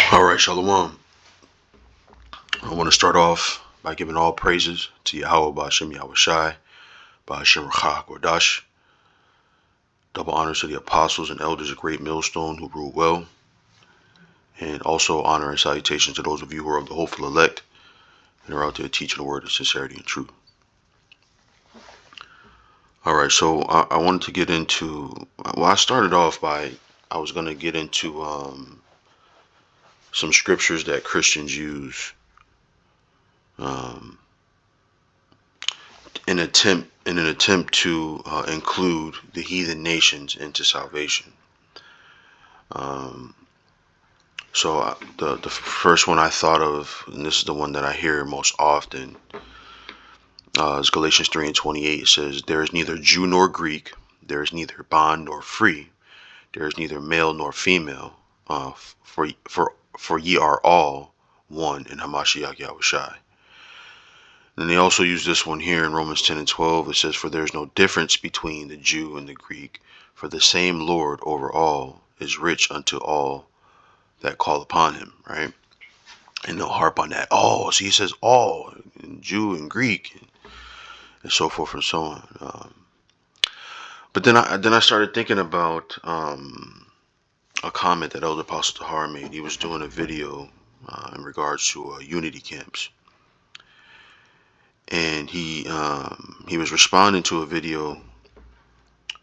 All right, Shalom. I want to start off by giving all praises to Yahweh Ba'Shem Yahushai, Ba'Shem Rachak Wadash. Double honors to the apostles and elders of Great Millstone who rule well. And also honor and salutations to those of you who are of the hopeful elect and are out there teaching the word of sincerity and truth. All right, so I wanted to get into, I started off by, I was going to get into some scriptures that Christians use um, in an attempt to include the heathen nations into salvation. Um, so the first one I thought of, and this is the one that I hear most often, is Galatians 3:28. It says, "There is neither Jew nor Greek, there is neither bond nor free, there is neither male nor female, for ye are all one in Hamashiach Yahushai." And they also use this one here in Romans 10:12. It says, "For there is no difference between the Jew and the Greek, for the same Lord over all is rich unto all that call upon him," right? And they'll harp on that. Oh, so he says all, and Jew and Greek, and so forth and so on. But then I started thinking about a comment that Elder Apostle Tahar made. He was doing a video in regards to unity camps. And he was responding to a video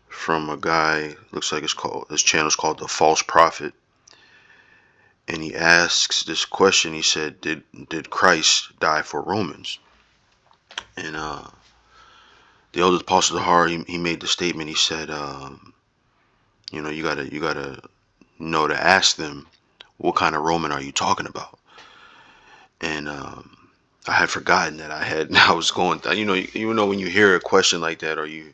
from a guy, looks like his channel's called The False Prophet. And he asks this question. He said, did Christ die for Romans? And the elder apostle Tahar, he made the statement. He said, you gotta know to ask them, what kind of Roman are you talking about? And I had forgotten that I was going, when you hear a question like that, or you're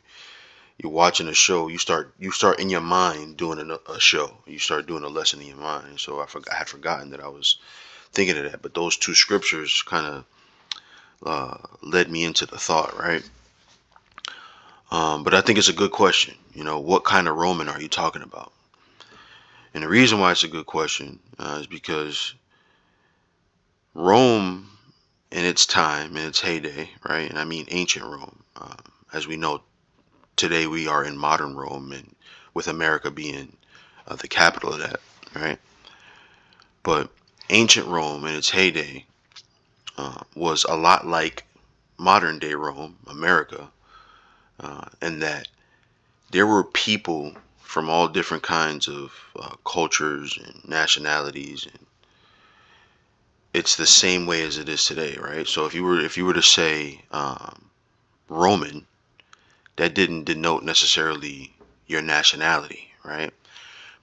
watching a show, you start in your mind doing a show. You start doing a lesson in your mind. So I had forgotten that I was thinking of that. But those two scriptures kind of led me into the thought, right? But I think it's a good question. What kind of Roman are you talking about? And the reason why it's a good question is because Rome, in its time, in its heyday, right? And I mean ancient Rome. As we know, today we are in modern Rome, and with America being the capital of that, right? But ancient Rome in its heyday was a lot like modern day Rome, America, in that there were people from all different kinds of cultures and nationalities, and it's the same way as it is today, right? So if you were to say Roman, that didn't denote necessarily your nationality, right?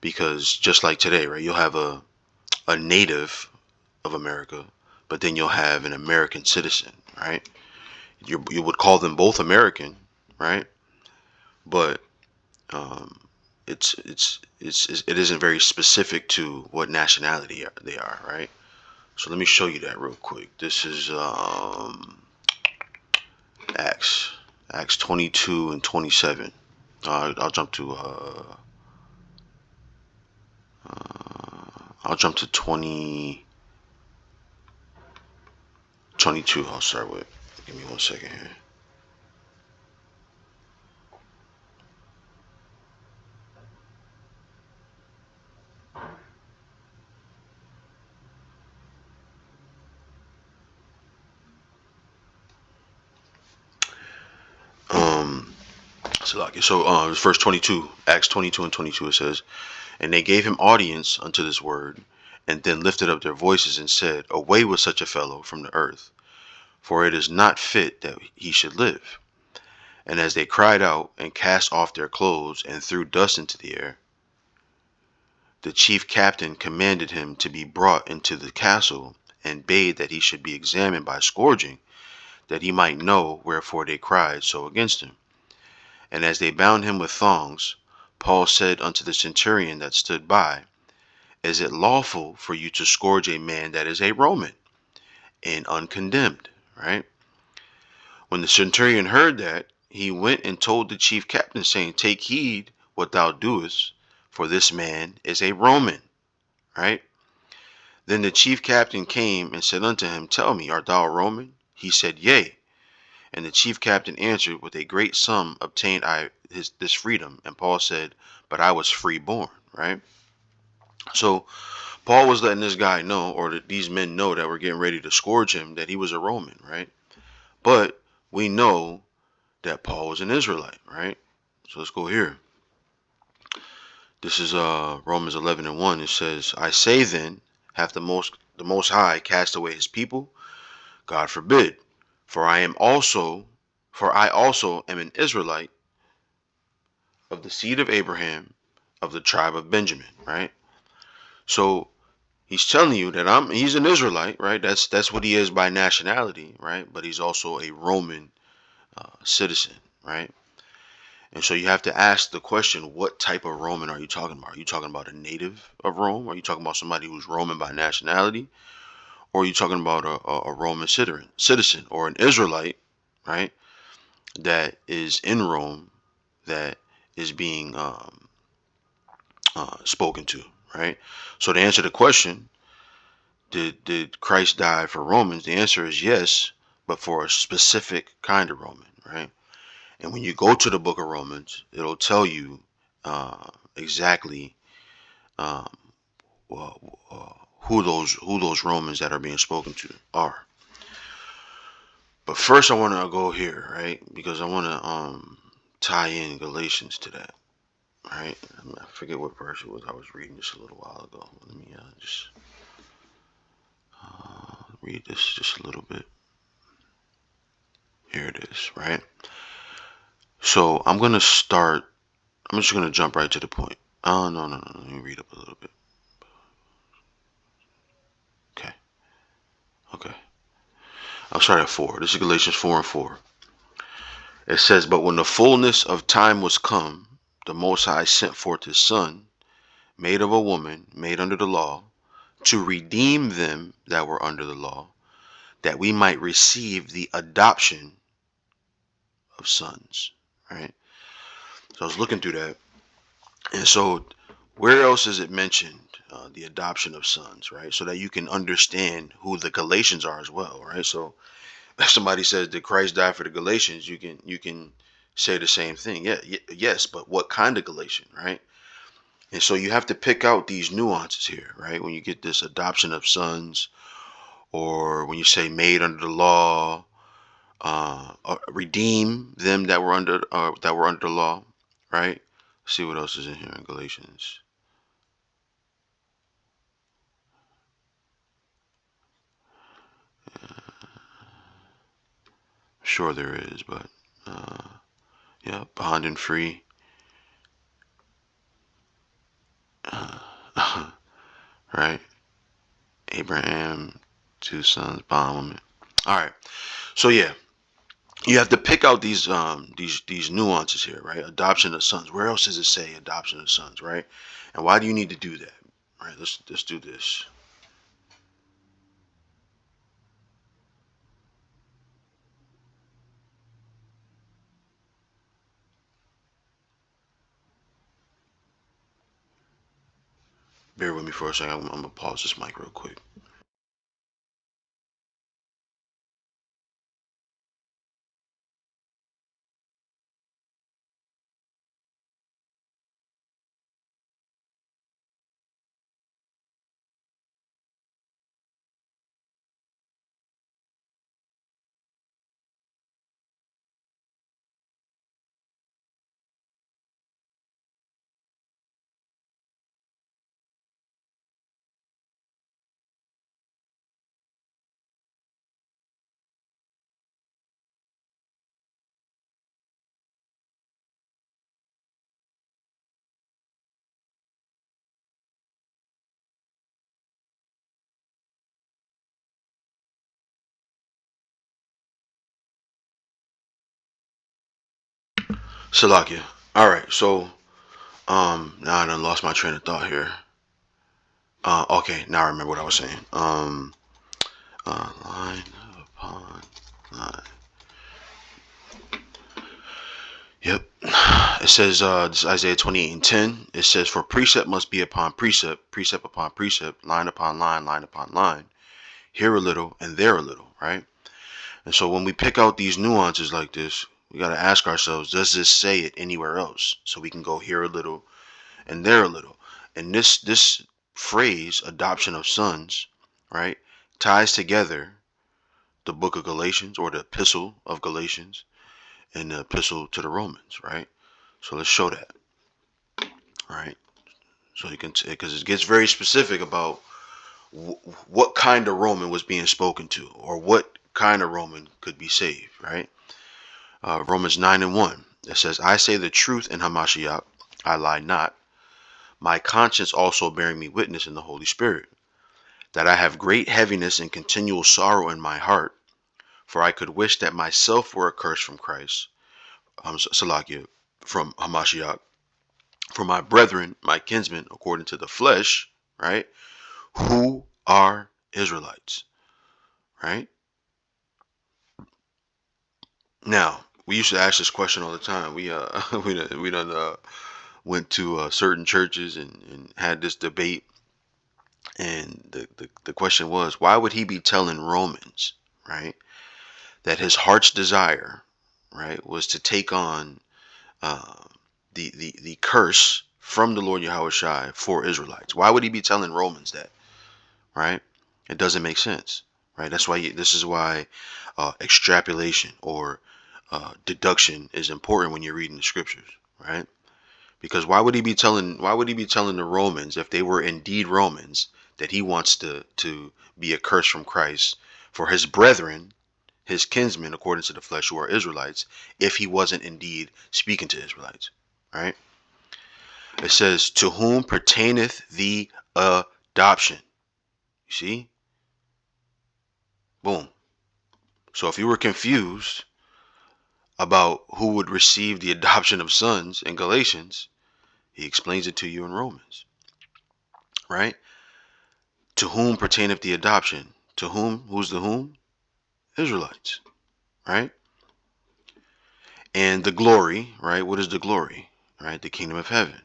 Because just like today, right, you'll have a native of America, but then you'll have an American citizen, right? You would call them both American, right? But um, it isn't very specific to what nationality they are, right? So let me show you that real quick. This is Acts 22 and 27. I'll jump to I'll jump to 22. I'll start with. Give me 1 second here. So verse 22, Acts 22 and 22, it says, "And they gave him audience unto this word, and then lifted up their voices and said, Away with such a fellow from the earth, for it is not fit that he should live. And as they cried out and cast off their clothes and threw dust into the air, the chief captain commanded him to be brought into the castle, and bade that he should be examined by scourging, that he might know wherefore they cried so against him. And as they bound him with thongs, Paul said unto the centurion that stood by, Is it lawful for you to scourge a man that is a Roman, and uncondemned?" Right? When the centurion heard that, he went and told the chief captain, saying, "Take heed what thou doest, for this man is a Roman." Right? Then the chief captain came and said unto him, Tell me, art thou a Roman? He said, Yea. And the chief captain answered, With a great sum obtained I this freedom. And Paul said, But I was freeborn, right? So Paul was letting this guy know, or these men know, that were getting ready to scourge him, that he was a Roman, right? But we know that Paul was an Israelite, right? So let's go here. This is Romans 11:1. It says, I say then, hath the most high cast away his people? God forbid. For I also am an Israelite of the seed of Abraham, of the tribe of Benjamin, right? So he's telling you that he's an Israelite, right? That's what he is by nationality, right? But he's also a Roman citizen, right? And so you have to ask the question, what type of Roman are you talking about? Are you talking about a native of Rome? Are you talking about somebody who's Roman by nationality? Or are you talking about a Roman citizen or an Israelite, right? That is in Rome, that is being spoken to, right? So to answer the question, did Christ die for Romans? The answer is yes, but for a specific kind of Roman, right? And when you go to the book of Romans, it'll tell you exactly um, who those Romans that are being spoken to are. But first, I want to go here, right? Because I want to tie in Galatians to that, right? I forget what verse it was. I was reading this a little while ago. Let me just read this just a little bit. Here it is, right? So I'm gonna start. I'm just gonna jump right to the point. Oh no. Let me read up a little bit. Okay. Okay. I'll start at 4. This is Galatians 4:4. It says, But when the fullness of time was come, the Most High sent forth his Son, made of a woman, made under the law, to redeem them that were under the law, that we might receive the adoption of sons. Right? So I was looking through that. And so where else is it mentioned, the adoption of sons, right? So that you can understand who the Galatians are as well, right? So if somebody says, did Christ die for the Galatians? You can say the same thing. Yeah, yes, but what kind of Galatian, right? And so you have to pick out these nuances here, right? When you get this adoption of sons, or when you say made under the law, redeem them that were under the law, right? Let's see what else is in here in Galatians. Sure there is, but yeah, bond and free. Right? Abraham, 2 sons, bond woman. All right. So yeah, you have to pick out these nuances here, right? Adoption of sons. Where else does it say adoption of sons, right? And why do you need to do that? All right, let's do this. Bear with me for a second. I'm gonna pause this mic real quick. Salakia. All right, so now I done lost my train of thought here. Okay, now I remember what I was saying. Line upon line. Yep. It says, this is Isaiah 28:10. It says, for precept must be upon precept, precept upon precept, line upon line, line upon line, here a little and there a little, right? And so when we pick out these nuances like this, we got to ask ourselves, does this say it anywhere else? So we can go here a little and there a little. And this phrase, adoption of sons, right, ties together the book of Galatians, or the epistle of Galatians, and the epistle to the Romans, right? So let's show that, right? So you can, because it gets very specific about what kind of Roman was being spoken to, or what kind of Roman could be saved, right? Romans 9:1. It says, I say the truth in Hamashiach, I lie not, my conscience also bearing me witness in the Holy Spirit, that I have great heaviness and continual sorrow in my heart, for I could wish that myself were accursed from Christ, Salakia, from Hamashiach, for my brethren, my kinsmen, according to the flesh, right, who are Israelites, right? Now, we used to ask this question all the time. We we done went to certain churches and had this debate, and the question was, why would he be telling Romans, right, that his heart's desire, right, was to take on uh, the curse from the Lord Yahweh Shai for Israelites? Why would he be telling Romans that, right? It doesn't make sense, right? That's why this is why extrapolation, or deduction, is important when you're reading the scriptures, right? Because why would he be telling the Romans, if they were indeed Romans, that he wants to be a curse from Christ for his brethren, his kinsmen according to the flesh, who are Israelites, if he wasn't indeed speaking to Israelites, right? It says, to whom pertaineth the adoption. You see? Boom. So if you were confused about who would receive the adoption of sons in Galatians, he explains it to you in Romans, right? To whom pertaineth the adoption? To whom? Who's the whom? Israelites, right? And the glory, right? What is the glory? Right? The kingdom of heaven.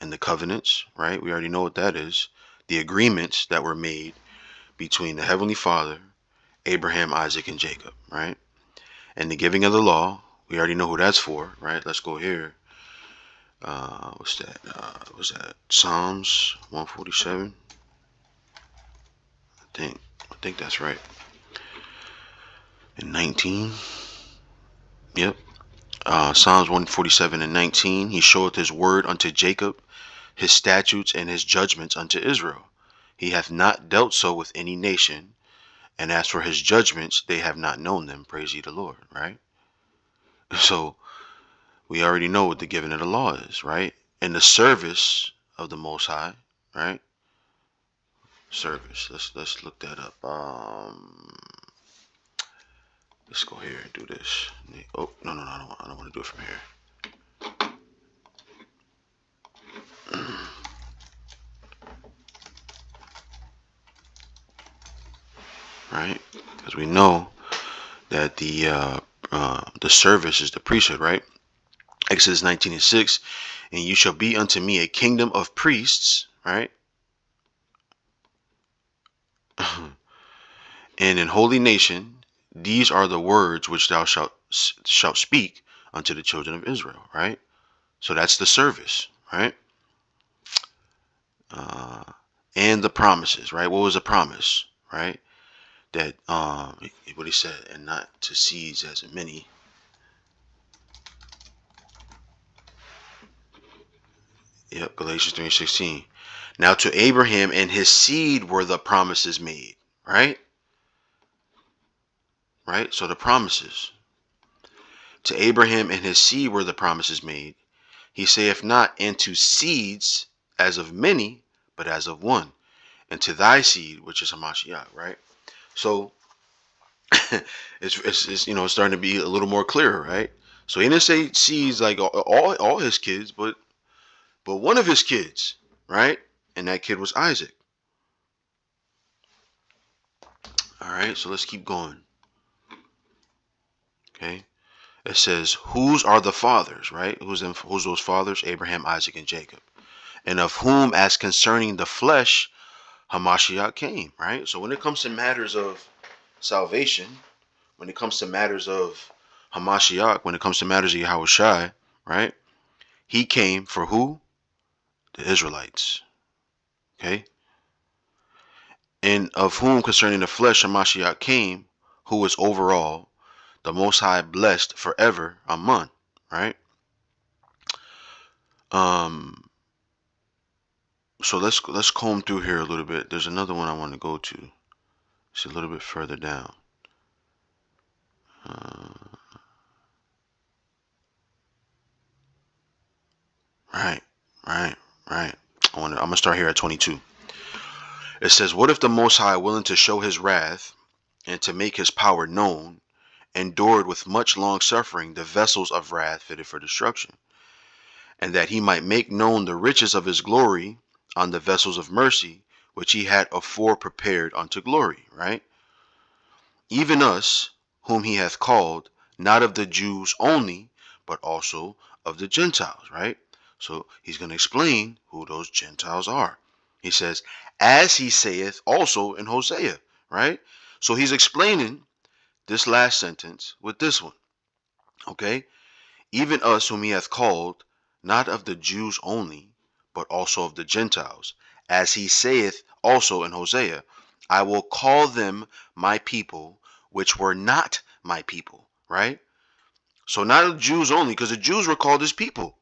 And the covenants, right? We already know what that is. The agreements that were made between the Heavenly Father, Abraham, Isaac, and Jacob, right? And the giving of the law, we already know who that's for, right? Let's go here. What's that? What's that? Psalms 147. I think that's right. And 19. Yep. Psalms 147 and 19. He showeth his word unto Jacob, his statutes and his judgments unto Israel. He hath not dealt so with any nation, and as for his judgments, they have not known them. Praise ye the Lord, right? So we already know what the giving of the law is, right? And the service of the Most High, right? Service. Let's look that up. Let's go here and do this. Oh, no, I don't want to do it from here. Right? Because we know that the service is the priesthood, right? Exodus 19:6, and you shall be unto me a kingdom of priests, right? And in holy nation, these are the words which thou shalt speak unto the children of Israel, right? So that's the service, right? Uh, and the promises, right? What was the promise, right? That what he said, and not to seeds as many. Yep, Galatians 3:16. Now to Abraham and his seed were the promises made, right? Right? So the promises. To Abraham and his seed were the promises made. He saith not, and to seeds as of many, but as of one, and to thy seed, which is Hamashiach, right? So it's it's starting to be a little more clearer, right? So he didn't say seeds like all his kids, but one of his kids, right? And that kid was Isaac. All right, so let's keep going. Okay. It says, whose are the fathers, right? Who's those fathers? Abraham, Isaac, and Jacob. And of whom, as concerning the flesh, Hamashiach came, right? So when it comes to matters of salvation, when it comes to matters of Hamashiach, when it comes to matters of Yahushai, right? He came for who? The Israelites. Okay? And of whom concerning the flesh Hamashiach came, who is overall the Most High blessed forever. Amen. Right? So let's comb through here a little bit. There's another one I want to go to. It's a little bit further down. Right, right, right. I'm gonna start here at 22. It says, "What if the Most High, willing to show His wrath and to make His power known, endured with much long suffering the vessels of wrath fitted for destruction, and that He might make known the riches of His glory on the vessels of mercy, which He had afore prepared unto glory." Right? Even us, whom He hath called, not of the Jews only, but also of the Gentiles. Right? So He's going to explain who those Gentiles are. He says, as He saith also in Hosea. Right? So He's explaining this last sentence with this one. Okay? Even us whom He hath called, not of the Jews only, but also of the Gentiles, as He saith also in Hosea, I will call them my people, which were not my people. Right? So not the Jews only, because the Jews were called His people,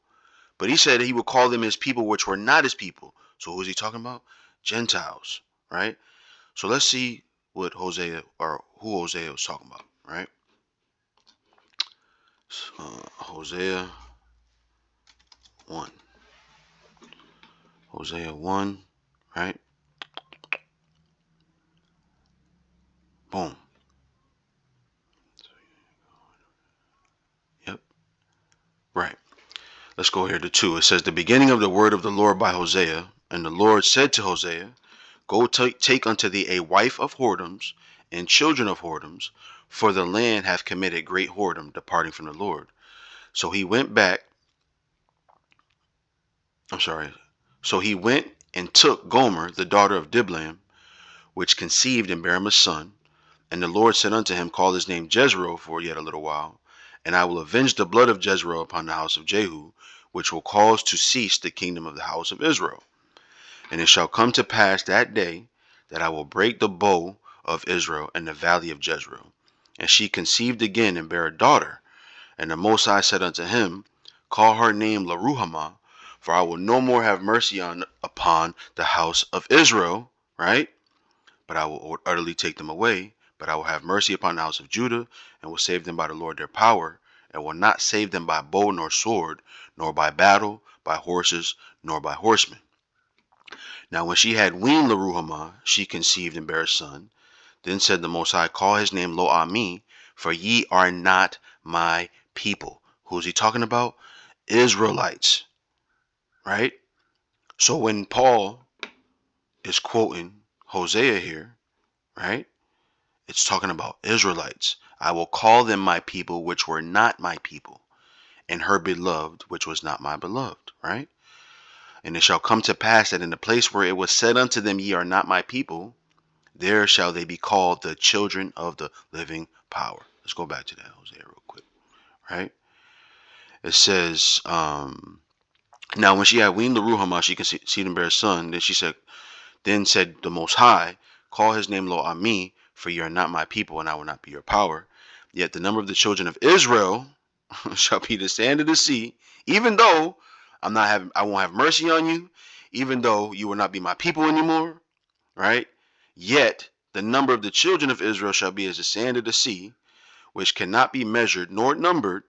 but He said He would call them His people, which were not His people. So who is He talking about? Gentiles. Right? So let's see what Hosea, or who Hosea was talking about. Right? Hosea 1. Hosea 1, right? Boom. Yep. Right. Let's go here to 2. It says, the beginning of the word of the Lord by Hosea. And the Lord said to Hosea, go take unto thee a wife of whoredoms and children of whoredoms, for the land hath committed great whoredom, departing from the Lord. So he went back. So he went and took Gomer, the daughter of Diblaim, which conceived and bare him a son. And the Lord said unto him, call his name Jezreel for yet a little while, and I will avenge the blood of Jezreel upon the house of Jehu, which will cause to cease the kingdom of the house of Israel. And it shall come to pass that day that I will break the bow of Israel in the valley of Jezreel. And she conceived again and bare a daughter. And the Most High said unto him, call her name Laruhamah, for I will no more have mercy upon the house of Israel, right? But I will utterly take them away. But I will have mercy upon the house of Judah, and will save them by the Lord their power, and will not save them by bow nor sword, nor by battle, by horses, nor by horsemen. Now when she had weaned Laruhamah, she conceived and bare a son. Then said the Most High, call his name Lo-Ami, for ye are not my people. Who is he talking about? Israelites. Right? So when Paul is quoting Hosea here, right? It's talking about Israelites. I will call them my people, which were not my people, and her beloved, which was not my beloved, right? And it shall come to pass that in the place where it was said unto them, ye are not my people, there shall they be called the children of the living power. Let's go back to that, Hosea, real quick, right? It says, now when she had weaned Laruhamah, she conceived and bare a son. Then said the Most High, call his name Lo-Ami, for ye are not my people, and I will not be your power. Yet the number of the children of Israel shall be the sand of the sea, even though I won't have mercy on you, even though you will not be my people anymore, right? Yet the number of the children of Israel shall be as the sand of the sea, which cannot be measured nor numbered.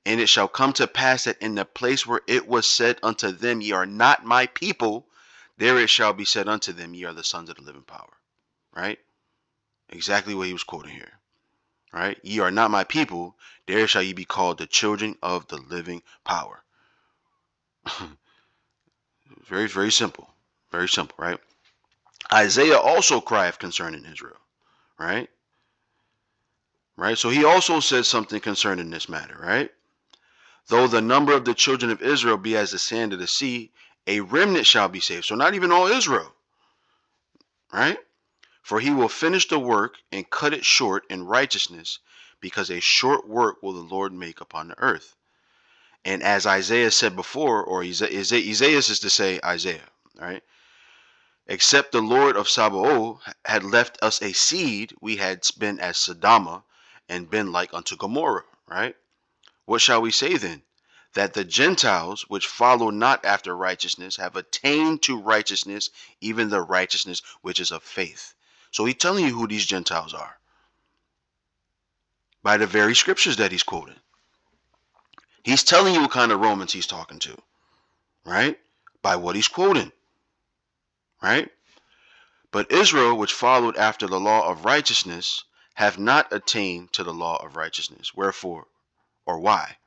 And it shall come to pass that in the place where it was said unto them, ye are not my people, there it shall be said unto them, ye are the sons of the living power. Right? Exactly what he was quoting here. Right? Ye are not my people, there shall ye be called the children of the living power. Very, very simple. Very simple, right? Isaiah also crieth concerning Israel. Right? right? So he also said something concerning this matter, right? Though the number of the children of Israel be as the sand of the sea, a remnant shall be saved. So not even all Israel, right? For he will finish the work and cut it short in righteousness, because a short work will the Lord make upon the earth. And as Isaiah said before, or Isaiah is to say Isaiah, right? Except the Lord of Sabaoth had left us a seed, we had been as Sodom and been like unto Gomorrah, right? What shall we say then? That the Gentiles, which follow not after righteousness, have attained to righteousness, even the righteousness which is of faith. So he's telling you who these Gentiles are by the very scriptures that he's quoting. He's telling you what kind of Romans he's talking to, right? By what he's quoting, right? But Israel, which followed after the law of righteousness, have not attained to the law of righteousness. Wherefore, or why?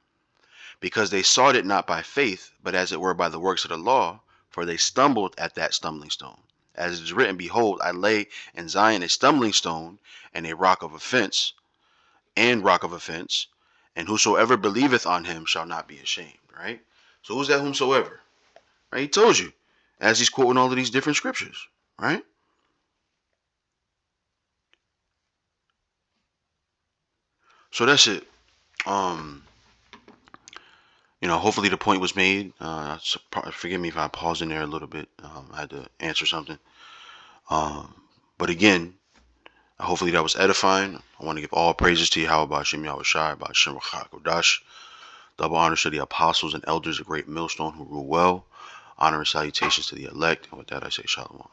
Because they sought it not by faith, but as it were by the works of the law, for they stumbled at that stumbling stone. As it is written, behold, I lay in Zion a stumbling stone and a rock of offense, and whosoever believeth on him shall not be ashamed, right? So who's that whomsoever? Right? He told you, as he's quoting all of these different scriptures, right? So that's it. Hopefully the point was made. Forgive me if I paused in there a little bit. I had to answer something. But again, hopefully that was edifying. I want to give all praises to Yahweh Ba'ashem Yahweh Shai, Ba'ashem Rachak Kodash. Double honor to the apostles and elders, a great millstone who rule well. Honor and salutations to the elect. And with that, I say shalom.